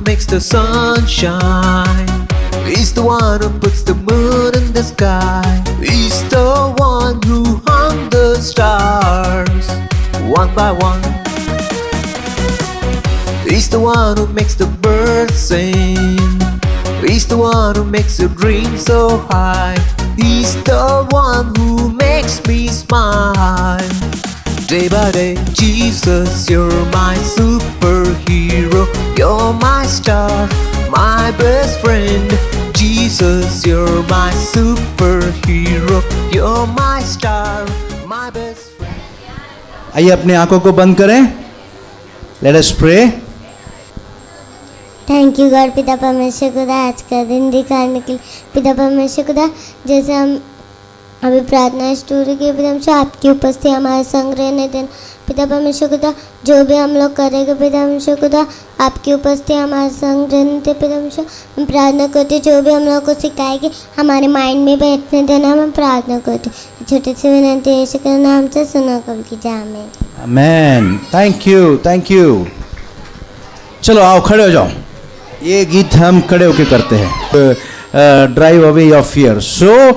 makes the sun shine. He's the one who puts the moon in the sky. He's the one who hung the stars one by one. He's the one who makes the birds sing. He's the one who makes you dream so high. He's the one who makes me smile. Day by day, Jesus, you're my superhero. You're my star, my best friend. Jesus, you're my superhero. You're my star, my best friend. आइए अपनी आंखों को बंद करें. Let us pray. Thank you God पिता परमेश्वर खुदा आज का दिन दिखाने के लिए पिता परमेश्वर खुदा जैसे हम अभी प्रार्थना स्टोरी के पिता परमेश्वर आपकी उपस्थिति हमारे संग रहने देना पिता परमेश्वर खुदा जो भी हम लोग करेंगे पिता परमेश्वर खुदा आपकी उपस्थिति हमारे संग रहने दे पिता परमेश्वर हम प्रार्थना करते जो भी हम लोग को सिखाएगी हमारे माइंड में बैठने देना हम प्रार्थना करते छोटे से विनती यीशु के नाम से सुनो कल की जामे आमेन. Thank you. चलो आओ खड़े हो जाओ. ये गीत हम खड़े होके करते हैं. Drive away your fear. So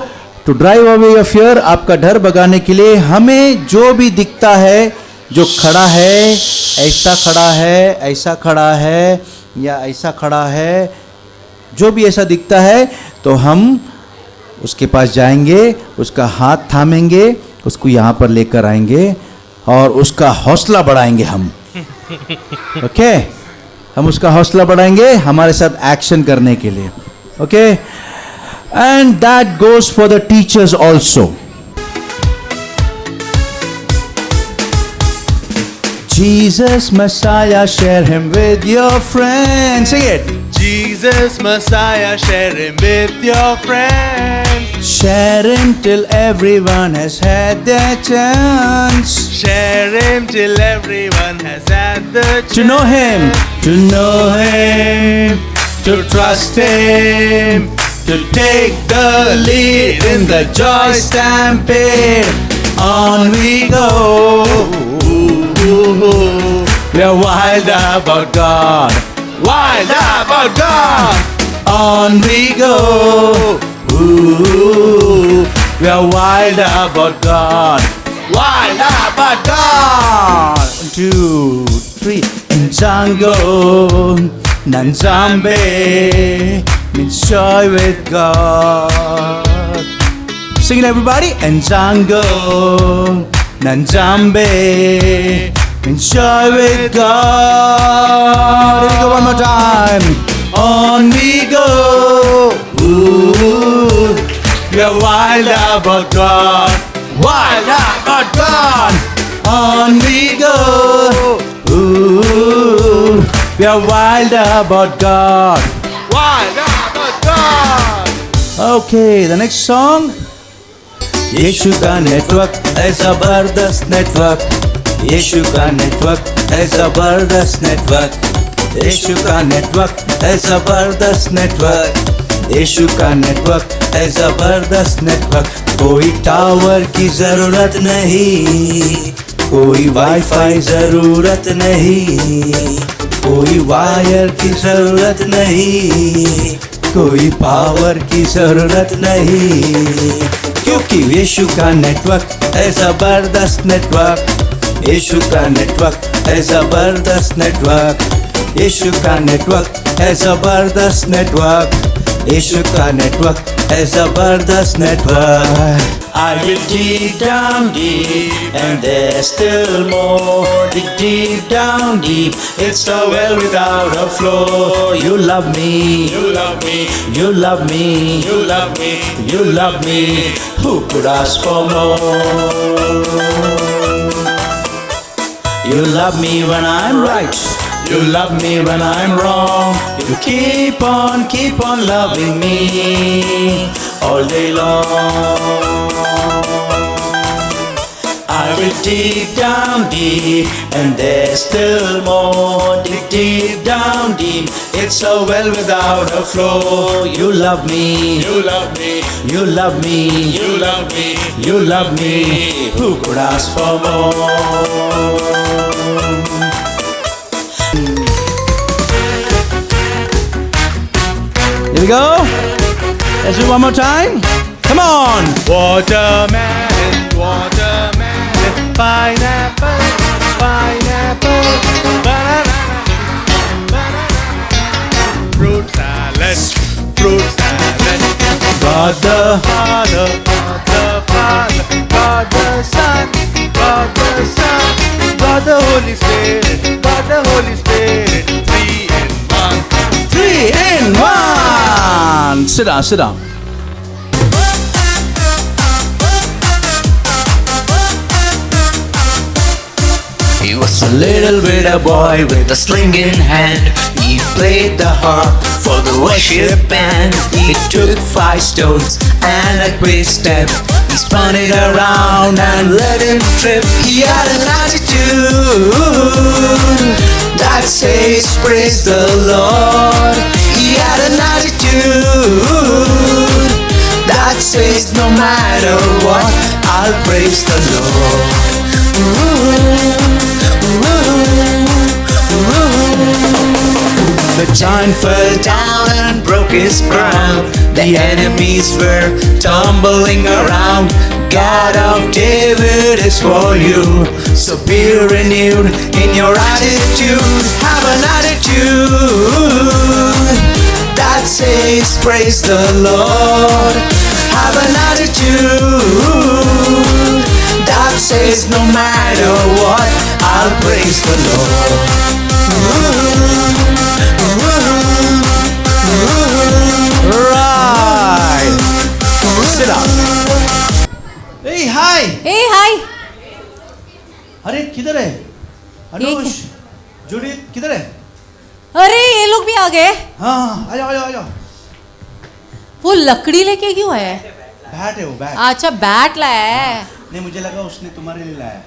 to drive away your fear, आपका डर भगाने के लिए हमें जो भी दिखता है, जो खड़ा है, ऐसा खड़ा है, ऐसा खड़ा है या ऐसा खड़ा है, जो भी ऐसा दिखता है तो हम उसके पास जाएंगे, उसका हाथ थामेंगे, उसको यहाँ पर लेकर आएंगे और उसका हौसला बढ़ाएंगे हम. ओके हम उसका हौसला बढ़ाएंगे हमारे साथ एक्शन करने के लिए. Okay and that goes for the teachers also. Jesus Messiah, share him with your friends. Sing it. Jesus Messiah, share him with your friends. Share him till everyone has had their chance. Share him till everyone has had the chance. To know him, to trust him, to take the lead in the joy stampede. On we go. We are wild about God. Wild about God. On we go. We are wild about God. Wild about God. 1, 2, 3. Nzango, Nanzambe means joy with God. Sing it everybody. Nzango, Nanzambe means joy with God. Here we go one more time. On we go. We are wild about God. Wild about God. On we go. We are wild about God. Wild about God. Okay, the next song. यीशु का network है जबरदस्त network. यीशु का network है जबरदस्त network. यीशु का network है जबरदस्त network. यीशु का नेटवर्क है जबरदस्त नेटवर्क. कोई टावर की जरूरत नहीं, कोई वाईफाई जरूरत नहीं, कोई वायर की जरूरत नहीं, कोई पावर की जरूरत नहीं, क्योंकि यीशु का नेटवर्क है जबरदस्त नेटवर्क. यीशु का नेटवर्क है जबरदस्त नेटवर्क. यीशु का नेटवर्क है जबरदस्त नेटवर्क. यीशु का नेटवर्क है जबरदस्त network. I will dig down deep and there's still more. Dig deep down deep, it's a well without a flow. You love me, You love me. you love me, You love me. you love me. Who could ask for more? You love me when I'm right. You love me when I'm wrong. You keep on loving me all day long. I will dig down deep and there's still more. Dig deep down deep, it's a well without a flow. You love me, You love me. you love me, You love me. you love me. Who could ask for more? Here we go. Let's do one more time. Come on. Watermelon, watermelon, pineapple, pineapple, banana, banana, fruit salad, fruit salad. God the Father, God the Father, God the Son, God the Son, God the Holy Spirit, God the Holy Spirit, 3 in 1. 3 in 1. Sit down, sit down. He was a little bitter boy with a string in hand. He played the harp for the worship band. He took 5 stones and a quick step. He spun it around and let him trip. He had an attitude that says praise the Lord. He had an attitude that says no matter what, I'll praise the Lord. The giant fell down and broke his crown. The enemies were tumbling around. God of David is for you, so be renewed in your attitude. Have an attitude that says praise the Lord. Have an attitude that says no matter what, I'll praise the Lord. Right. Sit down. Hey, hi. हे हाय अरे किधर है Anush Judith किधर है अरे ये लोग भी आ गए हाँ आ जाओ आ जाओ आ जाओ वो लकड़ी लेके क्यों है बैट है वो बैट अच्छा बैट लाया है नहीं मुझे लगा उसने तुम्हारे लिए लाया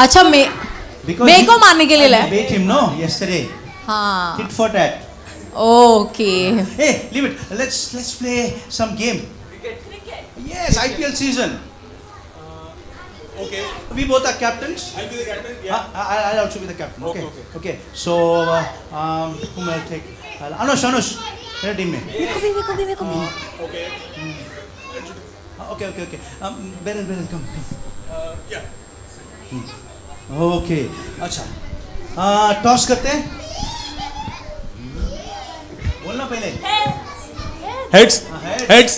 अच्छा मेरे को मारने के लिए लाया beat him no yesterday हाँ tit for tat okay hey leave it let's play some game yes IPL season Okay. we both are captains I'll be the captain. I'll also be the captain Okay, okay so whom I'll take Anush मेरे team में मेरे को भी Okay. okay Beryl come Yeah. okay अच्छा toss करते हैं बोलना पहले Heads. heads. Heads.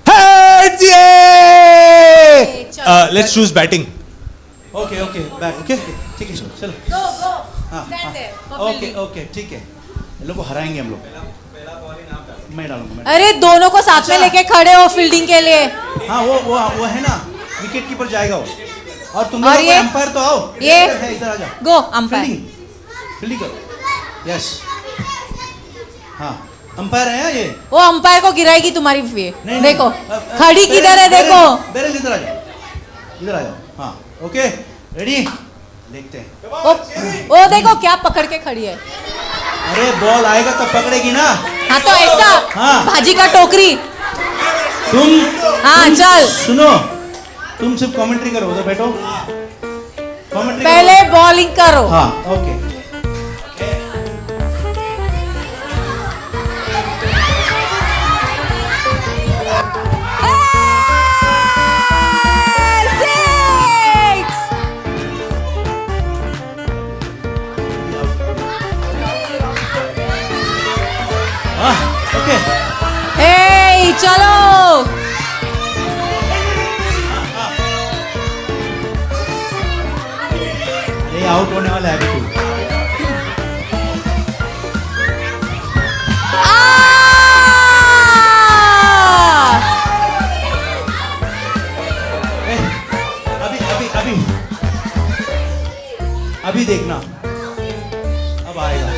Heads. Yeah. Let's choose batting. Okay back okay ठीक है चलो गो हाँ ओके ठीक है ये लोग को हराएंगे हम लोग मैं डालूंगा अरे दोनों को साथ में लेके खड़े हो फील्डिंग के लिए हाँ वो है ना विकेट कीपर जाएगा वो और तुम और लोग ये? एम्पायर तो आओ ये? है इधर आ जाओ गो अंपायर फील्डिंग करो यस हाँ अंपायर है ये वो अंपायर को गिराएगी तुम्हारी ये नहीं, देखो नहीं। खड़ी किधर है देखो बेरल इधर आ जाओ हाँ ओके रेडी देखते हैं वो देखो क्या पकड़ के खड़ी है अरे बॉल आएगा तो पकड़ेगी ना हाँ तो ऐसा हाँ। भाजी का टोकरी तुम हाँ चल सुनो तुम सिर्फ कमेंट्री करो उधर बैठो कमेंट्री पहले बॉलिंग करो हाँ ओके ओके हे चलो ये आउट होने वाला है अभी तू ए, अभी अभी देखना अब आएगा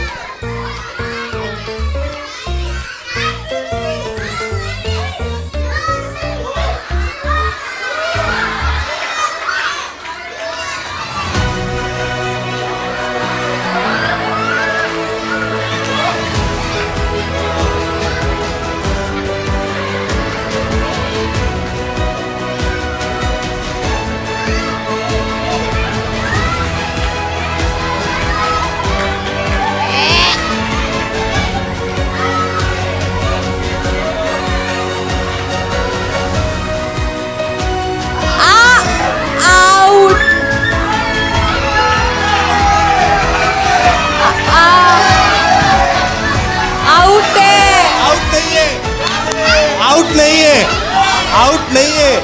आउट नहीं है,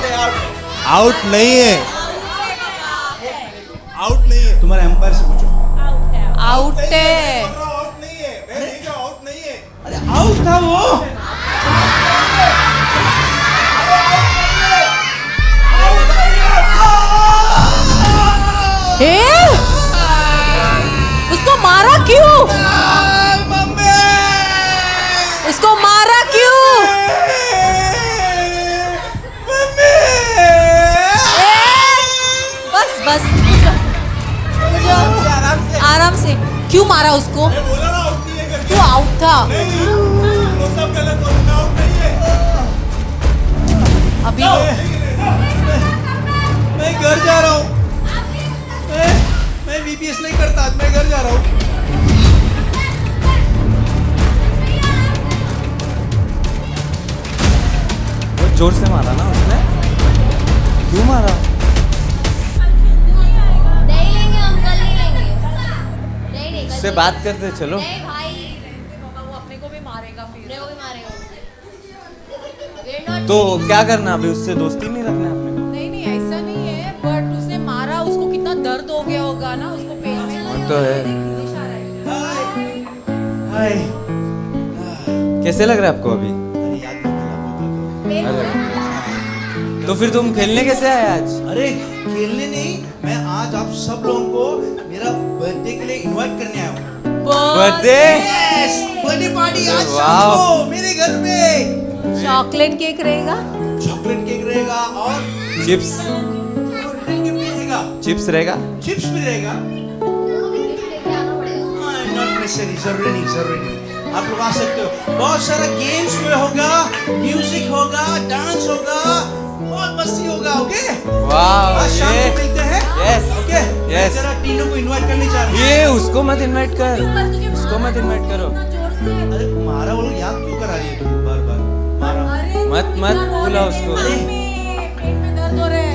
आउट नहीं है, आउट नहीं है। तुम्हारे एम्पायर से पूछो। आउट है। आउट नहीं है, आउट नहीं है। अरे आउट था वो। ए? उसको मारा क्यों? उसको मारा क्यों? बस बस आराम से। क्यों मारा उसको? क्यों आउट था? अभी मैं घर जा रहा हूँ। मैं VPS नहीं करता आज, मैं घर जा रहा हूँ। वो जोर से मारा ना उसने। क्यों मारा? नहीं लेंगे हम, कल नहीं लेंगे। नहीं उससे बात करते चलो। नहीं भाई, वो अपने को भी मारेगा फिर। वो भी मारेगा। तो क्या करना अभी? उससे दोस्ती नहीं रखना अपने को। नहीं नहीं ऐसा नहीं है, बट उसने मारा, उसको कितना दर्द हो गया होगा ना, उसको पेट में। वो तो है। हाय। कैसे लग रहा है आपको अभी? अरे याद नहीं दिला। अरे तो फिर तुम खेलने कैसे आए आज? अरे खेलने नहीं, मैं आज आप सब लोगों को मेरा बर्थडे के लिए इनवाइट करने आया हूँ। बर्थडे? यस, बर्थडे पार्टी आज शाम वाह। को मेरे घर पे। चॉकलेट केक रहेगा। चॉकलेट केक रहेगा और चिप्स? रिटर्न गिफ्ट भी रहेगा। चिप्स रहेगा? चिप्स भी रहेगा। नॉट नेसेसरी, जरूरी नहीं, जरूरी नहीं। आप लोग आ सकते हो। बहुत सारा गेम्स में होगा, म्यूजिक होगा, डांस होगा, बहुत मस्ती होगा। ओके, वाह। आज शाम को मिलते हैं। यस ओके, मैं यस। जरा टीनों को इनवाइट करने जा रहा हूँ। ये उसको मत इनवाइट कर, उसको मत इनवाइट करो। अरे मारा वो लोग याद क्यों करा रही है तुम बार बार? मारा मत बुला उसको। पेट में दर्द हो रहा है।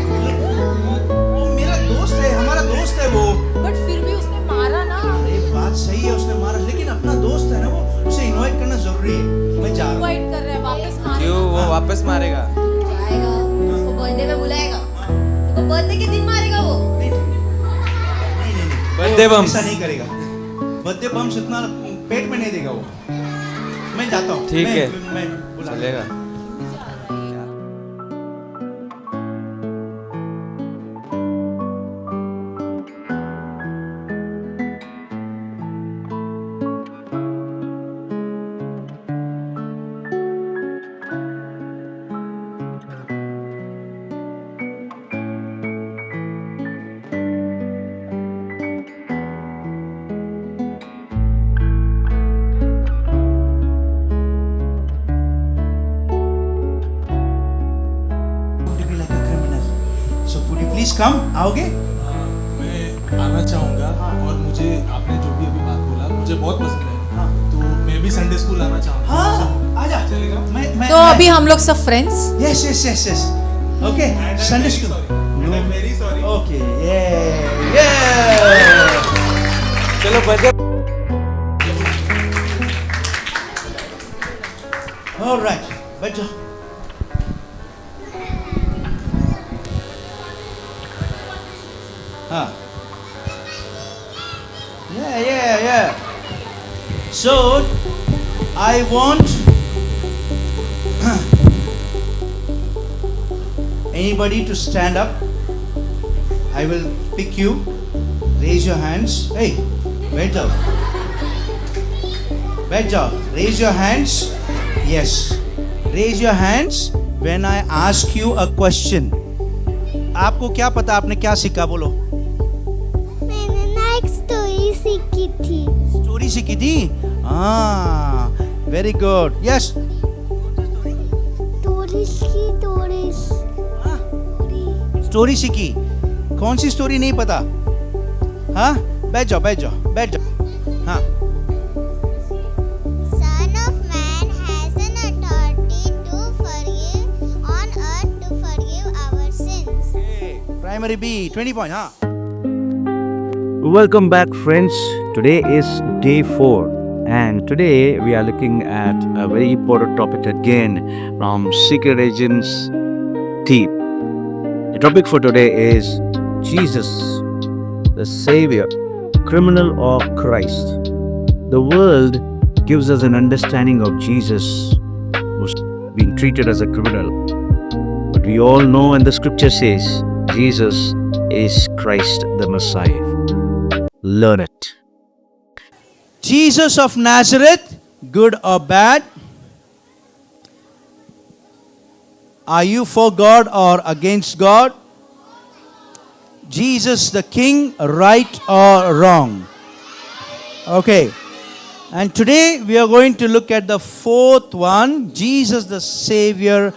वो मेरा दोस्त है, हमारा दोस्त है वो। बट फिर भी उसने मारा ना। अरे बात सही है, उसने मारा, लेकिन अपना दोस्त है ना वो, उसे इनवाइट करना जरूरी है। मैं जा रहा हूँ। इनवाइट कर रहा है, वापस मारेगा। क्यों? वो वापस मारेगा। जाएगा, उसको बर्थडे में बुलाएगा। उसको बर्थडे के दिन मारेगा वो। नहीं नहीं नहीं, बर्थडे वो बम्स। ऐसा नहीं करेगा। बर्थडे बम्स इतना पेट में नहीं देगा वो। मैं जाता हूँ। ठीक है, मैं बुला चलेगा। प्लीज कम, आओगे? मैं आना चाहूँगा और मुझे आपने जो भी अभी बात बोला मुझे बहुत पसंद है। तो मैं भी संडे स्कूल आना चाहूँगा। हाँ, आजा। चलेगा? मैं तो अभी हम लोग सब friends. Yes yes yes yes. Okay, Sunday school. Very sorry. Okay, ये चलो बर्थडे। ऑलराइट, बैठ जाओ। हाँ, yeah. So, I want anybody to stand up. I will pick you. Raise your hands. Hey, बैठ जाओ. बैठ जाओ. Raise your hands. Yes. Raise your hands when I ask you a question. आपको क्या पता, आपने क्या सीखा? बोलो. मैंने ना एक स्टोरी सीखी थी। स्टोरी सीखी थी? हाँ, वेरी गुड. यस. स्टोरी सीखी. कौन सी स्टोरी नहीं पता? हाँ, बैठ जाओ. हाँ. Son of Man has an authority to forgive on earth to forgive our sins. Primary B, 20 points. हाँ. Welcome back, friends. Today is day 4, and today we are looking at a very important topic again from secret agents theme. The topic for today is Jesus, the Savior, criminal or Christ. The world gives us an understanding of Jesus who's being treated as a criminal. But we all know, and the scripture says, Jesus is Christ the Messiah. Learn it. Jesus of Nazareth, good or bad? Are you for God or against God? Jesus the King, right or wrong? Okay. And today we are going to look at the fourth one, Jesus the Savior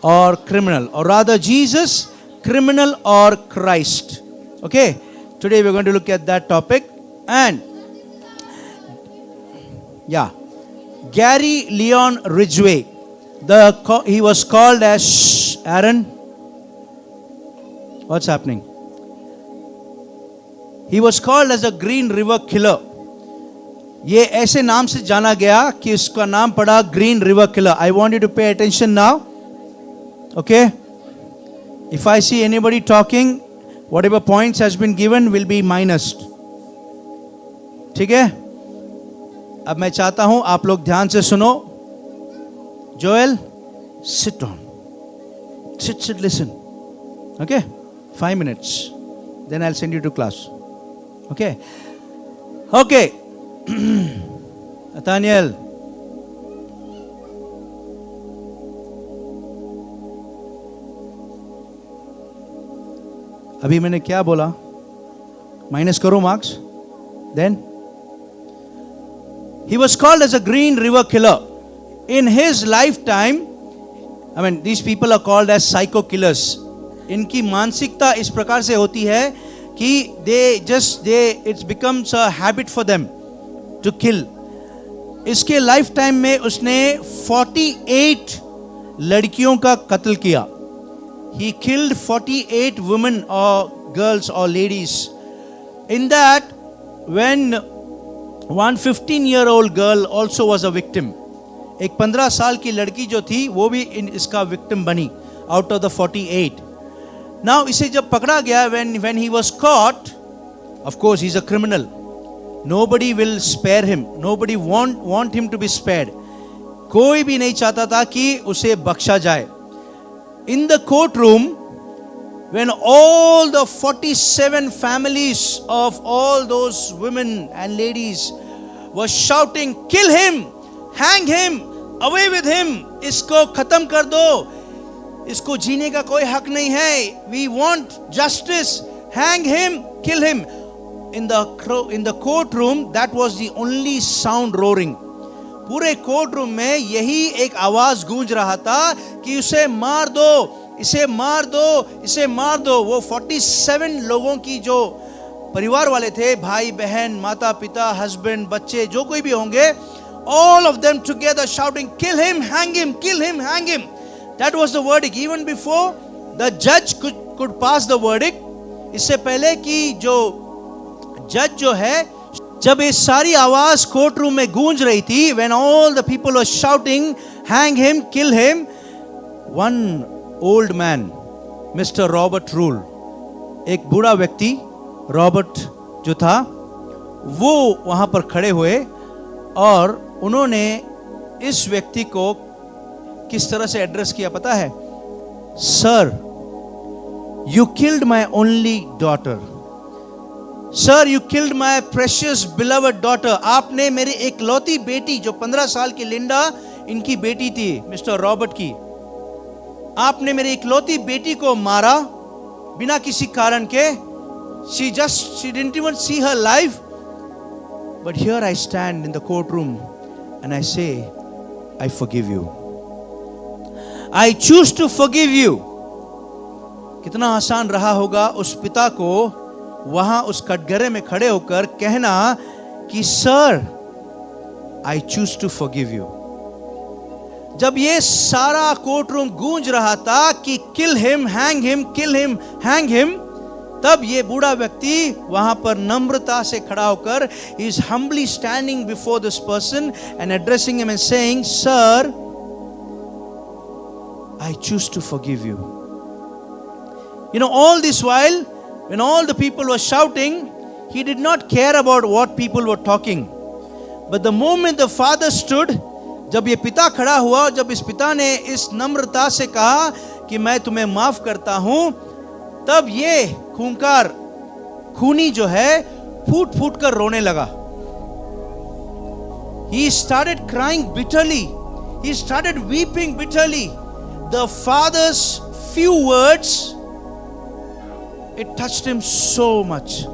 or criminal. Or rather, Jesus, criminal or Christ. Okay. Today we are going to look at that topic. And yeah, Gary Leon Ridgway. He was called as Aaron. What's happening? He was called as a Green River Killer. ये ऐसे नाम से जाना गया कि उसका नाम पड़ा green river killer. I want you to pay attention now. Okay? If I see anybody talking, whatever points has been given will be minused. ठीक है? अब मैं चाहता हूं आप लोग ध्यान से सुनो. Joel, sit down. Sit, listen. Okay? 5 minutes. Then I'll send you to class. Okay? Okay. Nathaniel. अभी मैंने क्या बोला? माइनस करो marks. Then he was called as a Green River Killer. In his lifetime, I mean, these people are called as psycho killers. इनकी मानसिकता इस प्रकार से होती है कि it becomes a habit for them to kill. इसके लाइफ टाइम में उसने 48 लड़कियों का कत्ल किया. He killed 48 women or girls or ladies. In that, when one 15-year-old girl also was a victim. एक 15 साल की लड़की जो थी वो भी इसका victim बनी out of the 48. Now इसे जब पकड़ा गया, when he was caught, of course he's a criminal. Nobody will spare him. Nobody want him to be spared. कोई भी नहीं चाहता था कि उसे बख्शा जाए. In the courtroom, when all the 47 families of all those women and ladies were shouting, kill him, hang him, away with him, इसको खत्म कर दो, इसको जीने का कोई हक नहीं है, we want justice, hang him, kill him. In the courtroom, that was the only sound roaring. पूरे कोर्टरूम में यही एक आवाज गूंज रहा था कि उसे मार दो, इसे मार दो, इसे मार दो. वो 47 लोगों की जो परिवार वाले थे, भाई बहन, माता पिता, हस्बैंड, बच्चे, जो कोई भी होंगे, all of them together shouting, kill him, hang him, kill him, hang him. That was the verdict. Even before the judge could pass the verdict, इससे पहले कि जो जज जो है, जब ये सारी आवाज कोर्ट रूम में गूंज रही थी, when all the people were shouting, hang him, kill him, one old man, Mr. Robert Rule, एक बूढ़ा व्यक्ति रॉबर्ट जो था, वो वहां पर खड़े हुए और उन्होंने इस व्यक्ति को किस तरह से एड्रेस किया पता है? Sir, you killed my only daughter. Sir, you killed my precious beloved daughter. आपने मेरी एकलौती बेटी, जो 15 साल की लिंडा इनकी बेटी थी, मिस्टर रॉबर्ट की, आपने मेरी एकलौती बेटी को मारा बिना किसी कारण के. she didn't even see her life. But here I stand in the courtroom and I say, I forgive you. I choose to forgive you. कितना आसान रहा होगा उस पिता को वहां उस कटघरे में खड़े होकर कहना कि sir, I choose to forgive you. जब ये सारा कोर्ट रूम गूंज रहा था कि kill him, hang him, kill him, hang him, तब ये बूढ़ा व्यक्ति वहां पर नम्रता से खड़ा होकर he is humbly standing before this person and addressing him and saying, sir, I choose to forgive you. You know, all this while, when all the people were shouting, he did not care about what people were talking. But the moment the father stood, जब ये पिता खड़ा हुआ और जब इस पिता ने इस नम्रता से कहा कि मैं तुम्हें माफ करता हूं, तब ये खूनी जो है फूट फूट कर रोने लगा. He started crying bitterly. He started weeping bitterly. The father's few words, it touched him so much.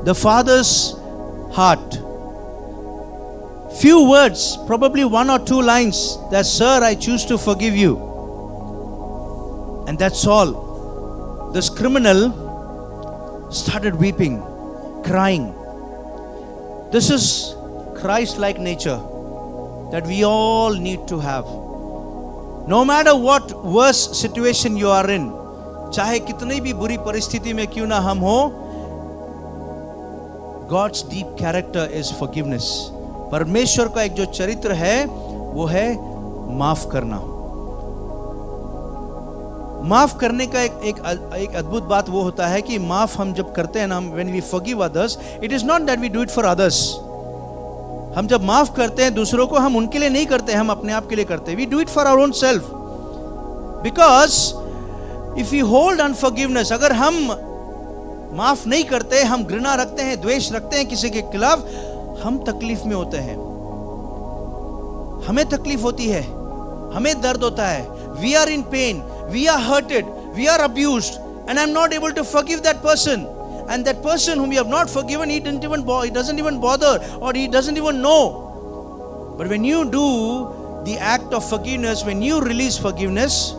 The father's heart. Few words, probably 1 or 2 lines, that sir, I choose to forgive you. And that's all. This criminal started weeping, crying. This is Christ-like nature that we all need to have. No matter what worse situation you are in, चाहे कितनी भी बुरी परिस्थिति में क्यों ना हम हो, God's deep character is forgiveness. परमेश्वर का एक जो चरित्र है वो है माफ करना. माफ करने का एक अद्भुत बात वो होता है कि माफ हम जब करते हैं ना, when we forgive others, it is not that we do it for others. हम जब माफ करते हैं दूसरों को, हम उनके लिए नहीं करते, हम अपने आप के लिए करते हैं. We do it for our own self. Because if we hold unforgiveness, अगर हम माफ नहीं करते, हम घृणा रखते हैं, द्वेष रखते हैं किसी के खिलाफ, हम तकलीफ में होते हैं. हमें तकलीफ होती है, हमें दर्द होता है. We are in pain, we are hurted, we are abused, and I'm not able to forgive that person. And that person whom you have not forgiven, he doesn't even bother, or he doesn't even know. But when you do the act of forgiveness, when you release forgiveness,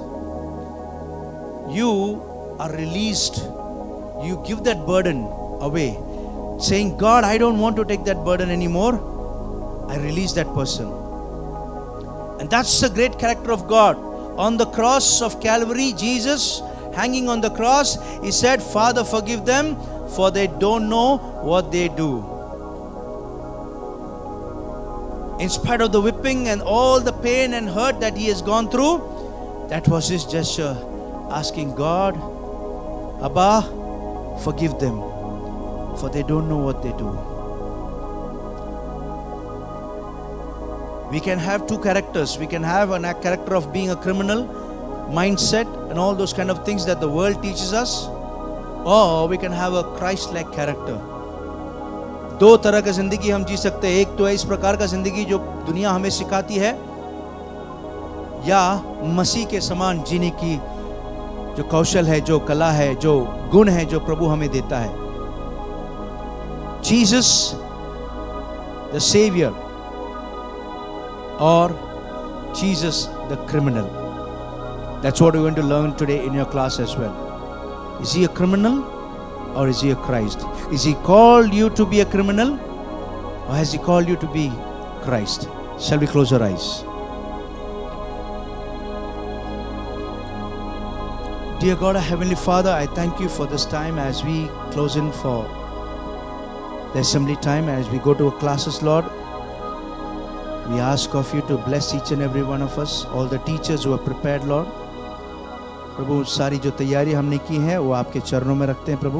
you are released. You give that burden away, saying, God, I don't want to take that burden anymore. I release that person. And that's the great character of God. On the cross of Calvary, Jesus, hanging on the cross, he said, Father, forgive them, for they don't know what they do. In spite of the whipping and all the pain and hurt that he has gone through, that was his gesture, asking God, Abba, forgive them, for they don't know what they do. We can have two characters. We can have a character of being a criminal mindset and all those kind of things that the world teaches us, or we can have a Christ-like character. दो तरह का जिंदगी हम जी सकते हैं. एक तो है इस प्रकार का जिंदगी जो दुनिया हमें सिखाती है, या मसीह के समान जीने की जो कौशल है, जो कला है, जो गुण है, जो प्रभु हमें देता है. Jesus, the Savior, or Jesus, the criminal. That's what we're going to learn today in your class as well. Is he a criminal or is he a Christ? Is he called you to be a criminal, or has he called you to be Christ? Shall we close our eyes? Dear God, our Heavenly Father, I thank you for this time as we close in for the assembly time, as we go to our classes, Lord. We ask of you to bless each and every one of us, all the teachers who are prepared, Lord. प्रभु, सारी जो तैयारी हमने की है वो आपके चरणों में रखते हैं प्रभु,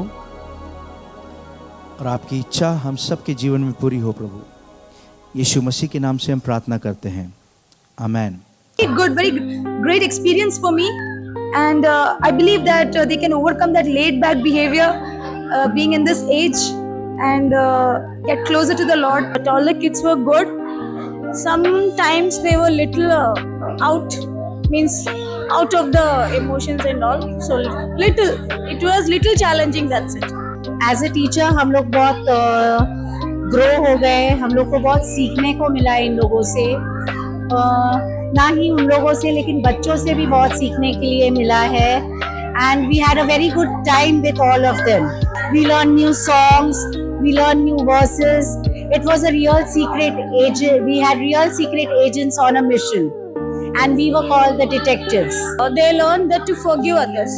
और आपकी इच्छा हम सबके जीवन में पूरी हो प्रभु. यीशु मसीह के नाम से हम प्रार्थना करते हैं. आमेन. Good, very great experience for me, and I believe that they can overcome that laid back behavior being in this age and get closer to the Lord. But all the kids were good. Sometimes they were little out of the emotions and all, so it was little challenging, that's it. As a teacher हम लोग बहुत grow हो गए, हम लोग को बहुत सीखने को मिला इन लोगों से, ना ही उन लोगों से लेकिन बच्चों से भी बहुत सीखने के लिए मिला है. And we had a very good time with all of them. We learned new songs, we learned new verses. It was a real secret agent. We had real secret agents on a mission, and we were called the detectives. They learned that to forgive others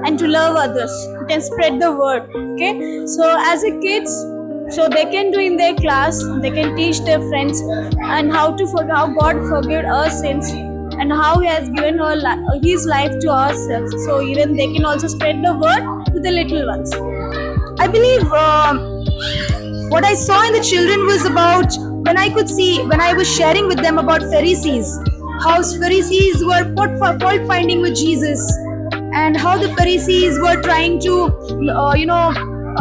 and to love others and spread the word. Okay, so as a kids, so they can do in their class, they can teach their friends and how God forgave our sins and how He has given His life to ourselves. So even they can also spread the word to the little ones. I believe what I saw in the children was about when I was sharing with them about Pharisees, how Pharisees were fault finding with Jesus, and how the Pharisees were trying to,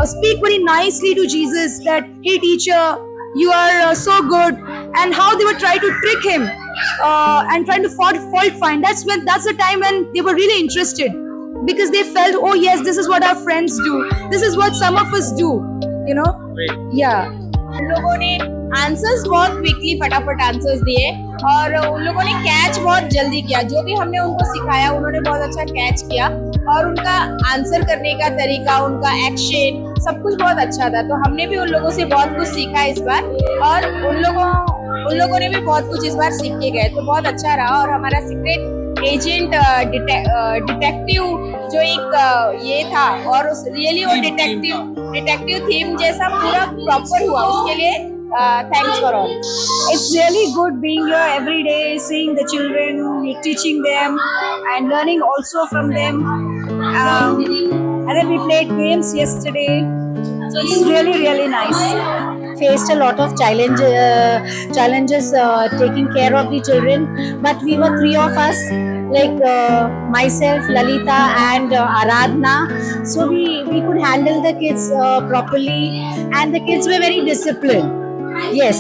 speak very nicely to Jesus that, hey teacher, you are so good, and how they were trying to trick him and trying to fault find. That's the time when they were really interested, because they felt, oh yes, this is what our friends do, this is what some of us do, yeah. उन लोगों ने answers बहुत quickly फटाफट answers दिए और उन लोगों ने कैच बहुत जल्दी किया। जो भी हमने उनको सिखाया उन्होंने बहुत अच्छा कैच किया और उनका आंसर करने का तरीका, उनका एक्शन, सब कुछ बहुत अच्छा था। तो हमने भी उन लोगों से बहुत कुछ सीखा इस बार और उन लोगों ने भी बहुत कुछ इस बार सीख के गए। तो बहुत अच्छा रहा और हमारा सीक्रेट एजेंट डिटेक्टिव जो एक ये था और उस रियली वो डिटेक्टिव थीम जैसा पूरा प्रॉपर हुआ, उसके लिए thanks for all. It's really good being here every day, seeing the children, teaching them and learning also from them. And then we played games yesterday, so it's really, really nice. Faced a lot of challenges taking care of the children, but we were three of us, like myself, Lalita and Aradhna, so we could handle the kids properly, and the kids were very disciplined. Yes,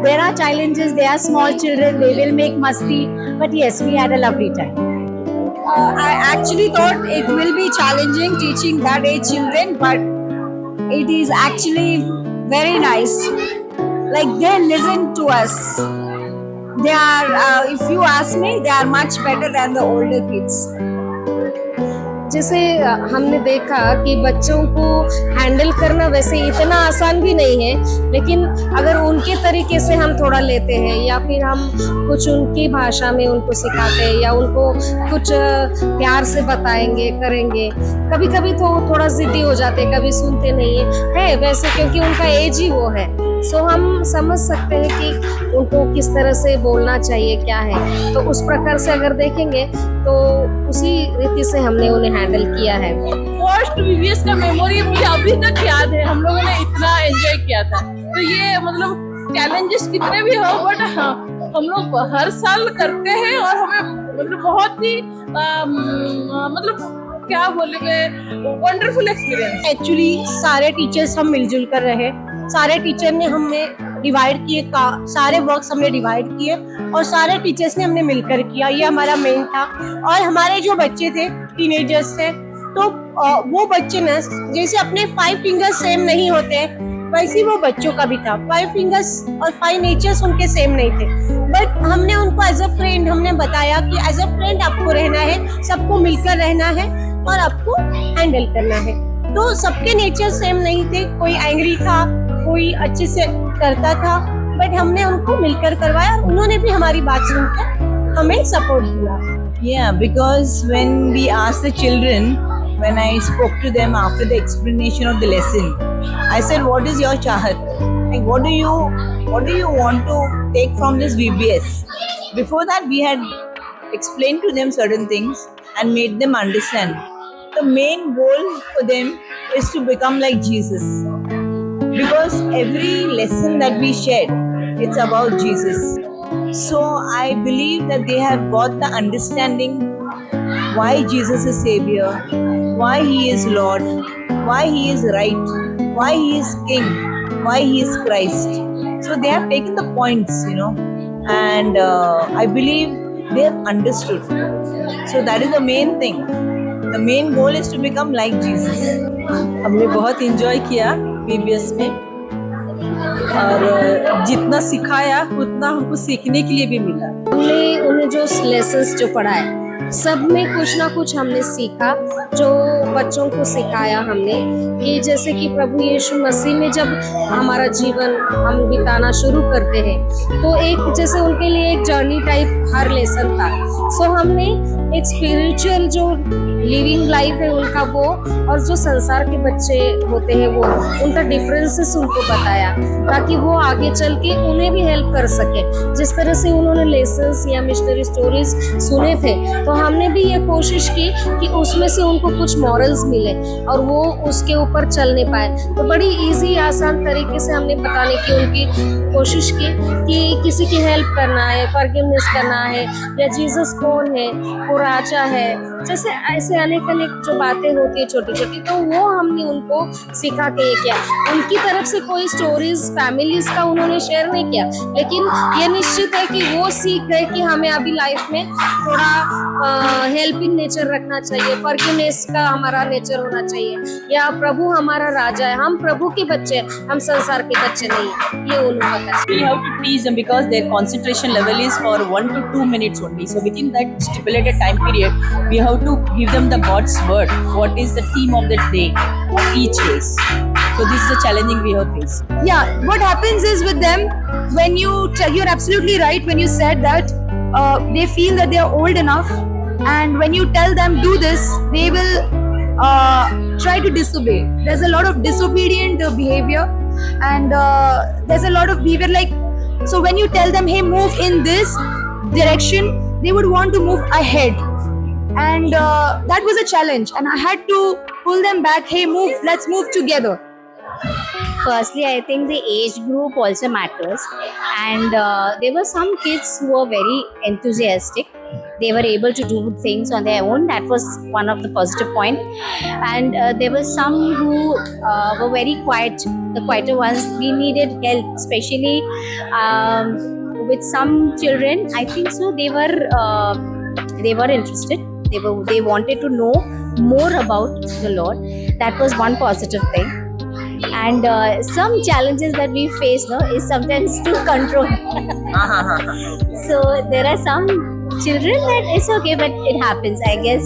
there are challenges, they are small children, they will make masti, but yes, we had a lovely time. I actually thought it will be challenging teaching that age children, but it is actually very nice. Like, they listen to us. They are, if you ask me, they are much better than the older kids. जैसे हमने देखा कि बच्चों को handle करना वैसे इतना आसान भी नहीं है, लेकिन अगर उनके तरीके से हम थोड़ा लेते हैं या फिर हम कुछ उनकी भाषा में उनको सिखाते हैं या उनको कुछ प्यार से बताएंगे, करेंगे, कभी कभी तो थोड़ा जिद्दी हो जाते हैं, कभी सुनते नहीं है वैसे, क्योंकि उनका एज ही वो है। सो हम समझ सकते हैं कि उनको किस तरह से बोलना चाहिए, क्या है। तो उस प्रकार से अगर देखेंगे तो उसी रीति से हमने उन्हें हैंडल किया है। फर्स्ट VVS का मेमोरी मुझे अभी तक याद है, हम लोगों ने इतना एंजॉय किया था। तो ये मतलब चैलेंजेस कितने भी हो, बट हाँ, हम लोग हर साल करते हैं और हमें मतलब बहुत ही मतलब क्या बोलेंगे, वंडरफुल एक्सपीरियंस। एक्चुअली सारे टीचर्स हम मिलजुल कर रहे, सारे टीचर ने हमें डिवाइड किए, सारे वर्क्स हमने डिवाइड किए और सारे टीचर्स ने हमने मिलकर किया, ये हमारा मेन था। और हमारे जो बच्चे थे, टीनेजर्स थे, तो वो बच्चे ना जैसे अपने 5 फिंगर्स सेम नहीं होते, वैसे वो बच्चों का भी था। 5 फिंगर्स और 5 नेचर्स उनके सेम नहीं थे, बट हमने उनको एज अ फ्रेंड हमने बताया कि एज अ फ्रेंड आपको रहना है, सबको मिलकर रहना है और आपको हैंडल करना है। तो सबके नेचर सेम नहीं थे, कोई एंग्री था, कोई अच्छे से करता था, बट हमने उनको मिलकर करवाया और उन्होंने भी हमारी बात सुनकर हमें सपोर्ट दिया। Yeah, because when we asked the children, when I spoke to them after the explanation of the lesson, I said, what is your chahat? Like, what do you want to take from this VBS? Before that, we had explained to them certain things and made them understand. The main goal for them is to become like Jesus. Because every lesson that we shared, it's about Jesus. So I believe that they have got the understanding why Jesus is Savior, why He is Lord, why He is right, why He is King, why He is Christ. So they have taken the points, and I believe they have understood. So that is the main thing. The main goal is to become like Jesus. हमने बहुत enjoy किया VBS में और जितना सिखाया उतना हमको सीखने के लिए भी मिला। हमने उन्हें जो लेसन्स जो पढ़ाए सब में कुछ ना कुछ हमने सीखा, जो बच्चों को सिखाया हमने कि जैसे कि प्रभु यीशु मसीह में जब हमारा जीवन हम बिताना शुरू करते हैं तो एक जैसे उनके लिए एक जर्नी टाइप हर लेसन था। सो हमने एक स्पिरिचुअल जो लिविंग लाइफ है उनका वो, और जो संसार के बच्चे होते हैं वो, उनका डिफरेंसेस उनको बताया ताकि वो आगे चल के उन्हें भी हेल्प कर सके। जिस तरह से उन्होंने लेसन्स या मिशनरी स्टोरीज सुने थे तो हमने भी ये कोशिश की कि उसमें से उनको कुछ मॉरल्स मिले और वो उसके ऊपर चलने पाए। तो बड़ी इजी आसान तरीके से हमने बताने की उनकी कोशिश की कि किसी की हेल्प करना है, फॉरगिवनेस करना है, या जीसस कौन है, वो राजा है, जैसे ऐसे अनेक जो बातें होती है छोटी छोटी, तो वो हमने उनको सिखा के ये किया। उनकी तरफ से कोई स्टोरीज फैमिलीज का उन्होंने शेयर नहीं किया, लेकिन ये निश्चित है कि वो सीख गए कि हमें अभी लाइफ में थोड़ा हेल्पिंग नेचर रखना चाहिए, फॉरगिवनेस का हमारा नेचर होना चाहिए, या प्रभु हमारा राजा है, हम प्रभु के बच्चे हैं, हम संसार के बच्चे नहीं हैं। ये उन्होंने बताया। We have to teach them because their concentration level is for 1 to 2 minutes only. So within that stipulated time period, we have to give them the God's word. What is the theme of the day, of each day? So this is the challenging we have faced. Yeah, what happens is with them, when you're absolutely right when you said that they feel that they are old enough, and when you tell them do this, they will try to disobey. There's a lot of disobedient behavior, and there's a lot of behavior like, so when you tell them, hey, move in this direction, they would want to move ahead, and that was a challenge, and I had to pull them back. Hey, move, let's move together. Firstly, I think the age group also matters, and there were some kids who were very enthusiastic. They were able to do things on their own. That was one of the positive point. And there were some who were very quiet, the quieter ones. We needed help, especially with some children. I think so. They were interested. They wanted to know more about the Lord. That was one positive thing. And some challenges that we face now is sometimes to control. So there are some children that it's okay, but it happens. I guess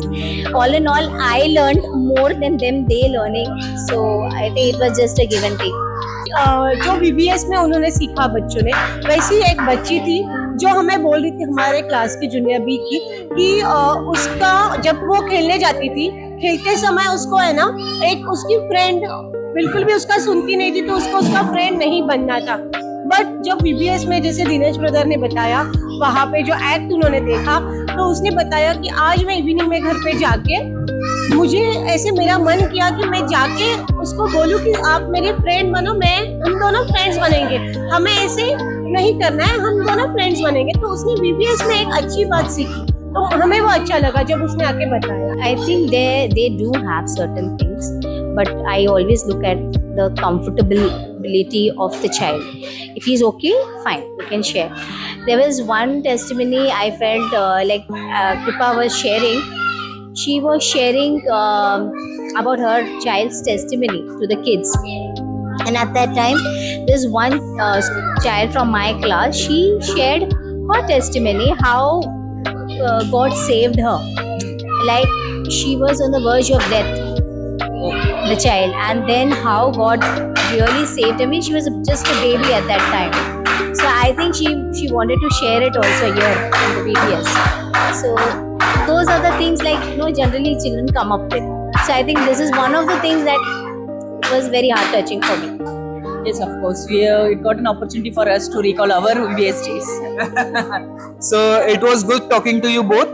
all in all, I learned more than them they learning. So I think it was just a give and take. जो VBS में उन्होंने सीखा बच्चों ने, वैसी एक बच्ची थी जो हमें बोल रही थी, हमारे क्लास की जूनियर बी की, कि उसका जब वो खेलने जाती थी, खेलते समय उसको है ना एक उसकी फ्रेंड बिल्कुल भी उसका सुनती नहीं थी, तो उसको उसका फ्रेंड नहीं बनना था। बट जब VBS में जैसे दिनेश ब्रदर ने बताया, वहाँ पे जो एक्ट उन्होंने देखा, तो उसने बताया कि आज मैं इवनिंग में घर पे जाके, मुझे ऐसे मेरा मन किया कि मैं जाके उसको बोलूं कि आप मेरे फ्रेंड बनो, हम दोनों फ्रेंड्स बनेंगे, हमें ऐसे नहीं करना है, हम दोनों फ्रेंड्स बनेंगे। तो उसने VBS में एक अच्छी बात सीखी, तो हमें वो अच्छा लगा जब उसने आके बताया। I think they do have certain things, but I always look at the comfortability of the child. If he's okay, fine, we can share. There was one testimony I felt like Kripa was sharing. She was sharing about her child's testimony to the kids. And at that time, there's one child from my class, she shared her testimony, how God saved her. Like she was on the verge of death, the child, and then how God really saved her. I mean, she was just a baby at that time. So I think she wanted to share it also here in the VBS. So those are the things like generally children come up with. So I think this is one of the things that was very heart touching for me. Yes, of course. It got an opportunity for us to recall our VBS days. So it was good talking to you both.